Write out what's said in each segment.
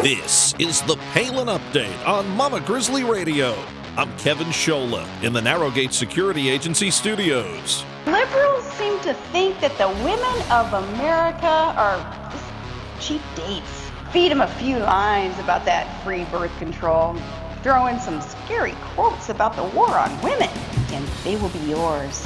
This is the Palin Update on Mama Grizzly Radio. I'm Kevin Schola in the Narrowgate Security Agency studios. Liberals seem to think that the women of America are just cheap dates. Feed them a few lines about that free birth control. Throw in some scary quotes about the war on women, and they will be yours.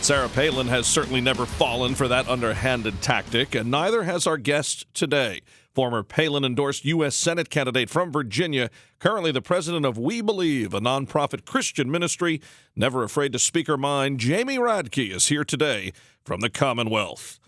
Sarah Palin has certainly never fallen for that underhanded tactic, and neither has our guest today. Former Palin-endorsed U.S. Senate candidate from Virginia, currently the president of We Believe, a nonprofit Christian ministry, never afraid to speak her mind, Jamie Radtke is here today from the Commonwealth.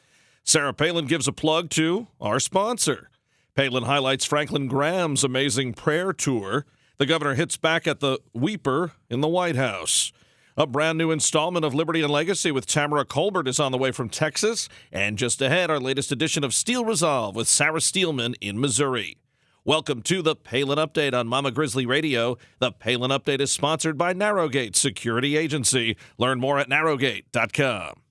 Sarah Palin gives a plug to our sponsor. Palin highlights Franklin Graham's amazing prayer tour. The governor hits back at the Weeper in the White House. A brand new installment of Liberty and Legacy with Tamara Colbert is on the way from Texas. And just ahead, our latest edition of Steel Resolve with Sarah Steelman in Missouri. Welcome to the Palin Update on Mama Grizzly Radio. The Palin Update is sponsored by Narrowgate Security Agency. Learn more at narrowgate.com.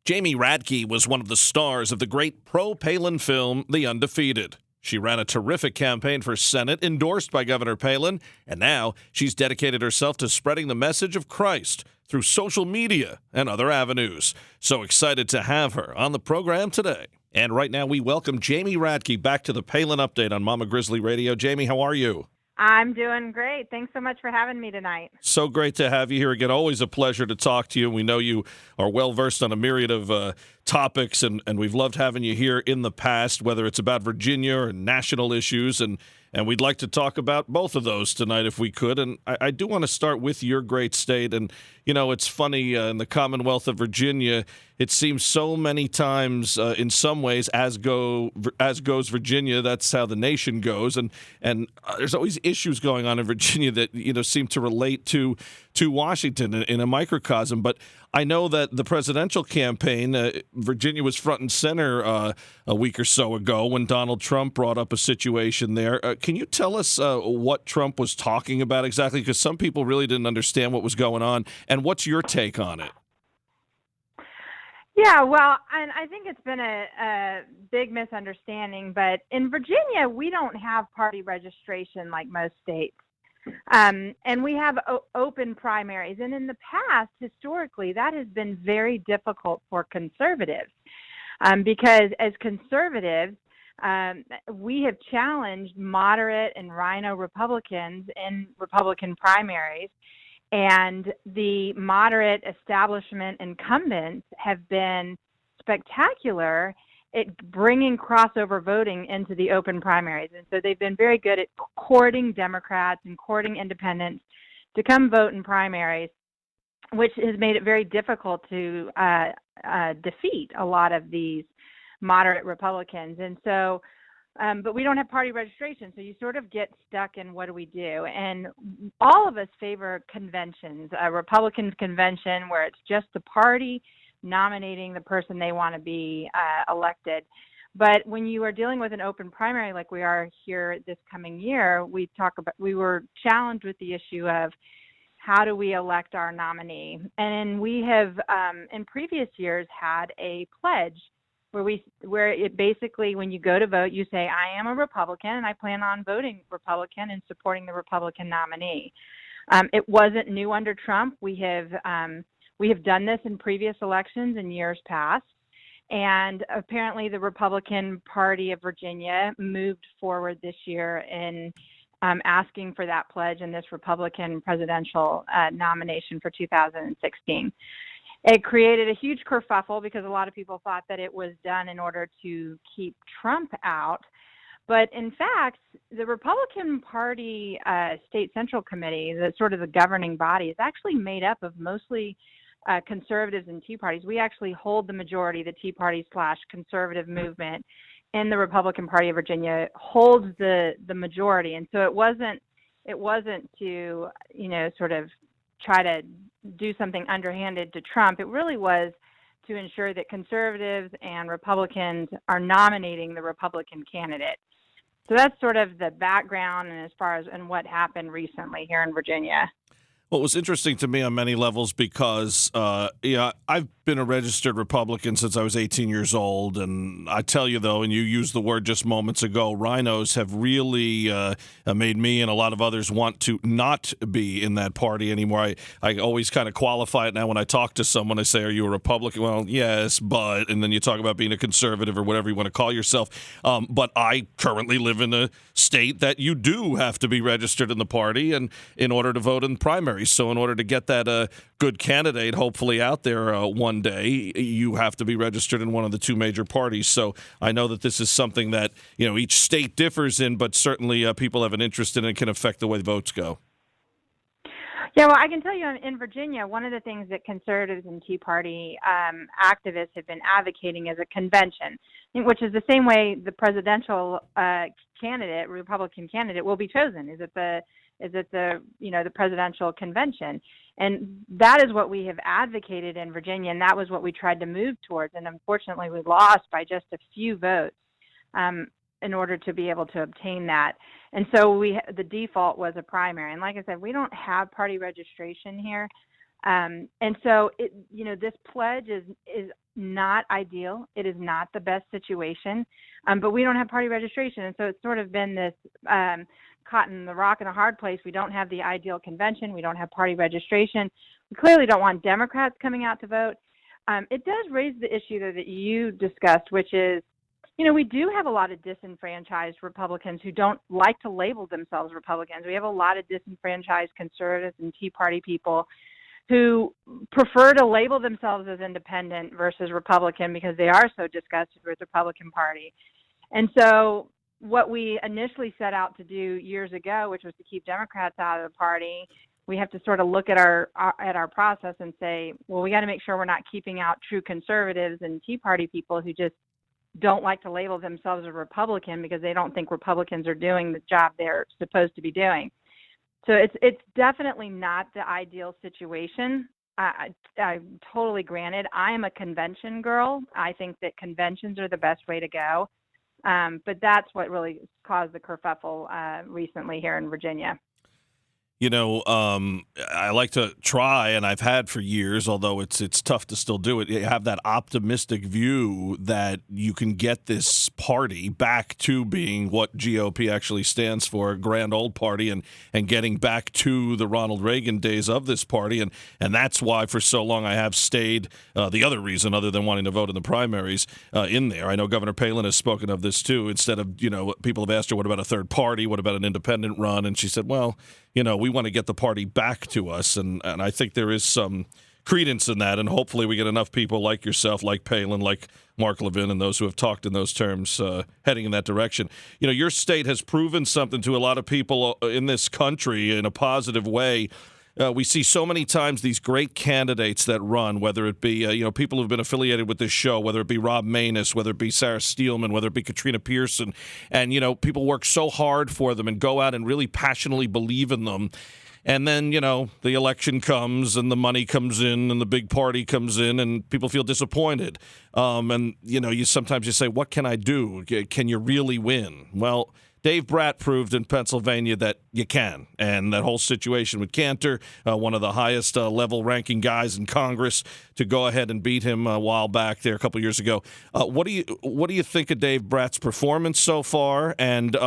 Jamie Radtke was one of the stars of the great pro-Palin film, The Undefeated. She ran a terrific campaign for Senate, endorsed by Governor Palin, and now she's dedicated herself to spreading the message of Christ through social media and other avenues. So excited to have her on the program today. And right now we welcome Jamie Radtke back to the Palin Update on Mama Grizzly Radio. Jamie, how are you? I'm doing great. Thanks so much for having me tonight. So great to have you here again. Always a pleasure to talk to you. We know you are well-versed on a myriad of topics, and we've loved having you here in the past, whether it's about Virginia or national issues, and we'd like to talk about both of those tonight if we could. And I do want to start with your great state. And, you know, it's funny, in the Commonwealth of Virginia, it seems so many times, in some ways, as goes Virginia, that's how the nation goes. And there's always issues going on in Virginia that, you know, seem to relate to Washington in a microcosm. But I know that the presidential campaign, Virginia was front and center a week or so ago when Donald Trump brought up a situation there. Can you tell us what Trump was talking about exactly? Because some people really didn't understand what was going on. And what's your take on it? Yeah, well, and I think it's been a big misunderstanding. But in Virginia, we don't have party registration like most states. And we have open primaries. And in the past, historically, that has been very difficult for conservatives because as conservatives, we have challenged moderate and rhino Republicans in Republican primaries. And the moderate establishment incumbents have been spectacular at bringing crossover voting into the open primaries. And so they've been very good at courting Democrats and courting independents to come vote in primaries, which has made it very difficult to defeat a lot of these moderate Republicans. And so, but we don't have party registration, so you sort of get stuck in what do we do? And all of us favor conventions, a Republican convention where it's just the party nominating the person they want to be elected. But when you are dealing with an open primary like we are here this coming year, we were challenged with the issue of how do we elect our nominee? And we have in previous years had a pledge where it basically, when you go to vote, you say, I am a Republican and I plan on voting Republican and supporting the Republican nominee. It wasn't new under Trump. We have done this in previous elections in years past, and apparently the Republican Party of Virginia moved forward this year in asking for that pledge in this Republican presidential nomination for 2016. It created a huge kerfuffle because a lot of people thought that it was done in order to keep Trump out. But in fact, the Republican Party State Central Committee, the sort of the governing body, is actually made up of mostly conservatives and Tea Parties. We actually hold the majority. The Tea Party / conservative movement in the Republican Party of Virginia holds the majority. And so it wasn't to, you know, sort of try to do something underhanded to Trump. It really was to ensure that conservatives and Republicans are nominating the Republican candidate. So that's sort of the background and as far as and what happened recently here in Virginia. Well, it was interesting to me on many levels because, I've been a registered Republican since I was 18 years old. And I tell you, though, and you used the word just moments ago, rhinos have really made me and a lot of others want to not be in that party anymore. I always kind of qualify it now when I talk to someone. I say, are you a Republican? Well, yes, but, and then you talk about being a conservative or whatever you want to call yourself. But I currently live in a state that you do have to be registered in the party and in order to vote in the primary. So in order to get that good candidate hopefully out there one day, you have to be registered in one of the two major parties. So I know that this is something that, each state differs in, but certainly people have an interest in it and can affect the way votes go. Yeah, well, I can tell you in Virginia, one of the things that conservatives and Tea Party activists have been advocating is a convention, which is the same way the presidential Republican candidate will be chosen. Is it the presidential convention? And that is what we have advocated in Virginia, and that was what we tried to move towards. And unfortunately, we lost by just a few votes in order to be able to obtain that. And so the default was a primary. And like I said, we don't have party registration here. And so this pledge is not ideal. It is not the best situation, but we don't have party registration. And so it's sort of been this caught in the rock in a hard place. We don't have the ideal convention. We don't have party registration. We clearly don't want Democrats coming out to vote. It does raise the issue that you discussed, which is, we do have a lot of disenfranchised Republicans who don't like to label themselves Republicans. We have a lot of disenfranchised conservatives and Tea Party people who prefer to label themselves as independent versus Republican because they are so disgusted with the Republican Party. And so what we initially set out to do years ago, which was to keep Democrats out of the party, we have to sort of look at our process and say, well, we got to make sure we're not keeping out true conservatives and Tea Party people who just don't like to label themselves a Republican because they don't think Republicans are doing the job they're supposed to be doing. So it's definitely not the ideal situation. I totally granted. I am a convention girl. I think that conventions are the best way to go. But that's what really caused the kerfuffle recently here in Virginia. I like to try, and I've had for years, although it's tough to still do it. You have that optimistic view that you can get this party back to being what GOP actually stands for, a grand old party, and getting back to the Ronald Reagan days of this party. And that's why for so long I have stayed, the other reason other than wanting to vote in the primaries, in there. I know Governor Palin has spoken of this too. Instead of, people have asked her, what about a third party? What about an independent run? And she said, well, we want to get the party back to us, and I think there is some credence in that, and hopefully we get enough people like yourself, like Palin, like Mark Levin, and those who have talked in those terms heading in that direction. Your state has proven something to a lot of people in this country in a positive way. We see so many times these great candidates that run, whether it be people who've been affiliated with this show, whether it be Rob Maness, whether it be Sarah Steelman, whether it be Katrina Pearson, and people work so hard for them and go out and really passionately believe in them. And then, the election comes and the money comes in and the big party comes in and people feel disappointed. And you sometimes say, what can I do? Can you really win? Well, Dave Bratt proved in Pennsylvania that you can, and that whole situation with Cantor, one of the highest level ranking guys in Congress, to go ahead and beat him a while back there, a couple years ago. What do you think of Dave Bratt's performance so far, and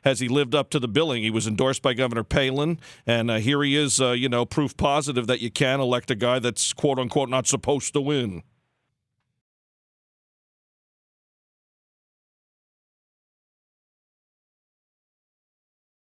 has he lived up to the billing? He was endorsed by Governor Palin, and here he is, proof positive that you can elect a guy that's quote unquote not supposed to win.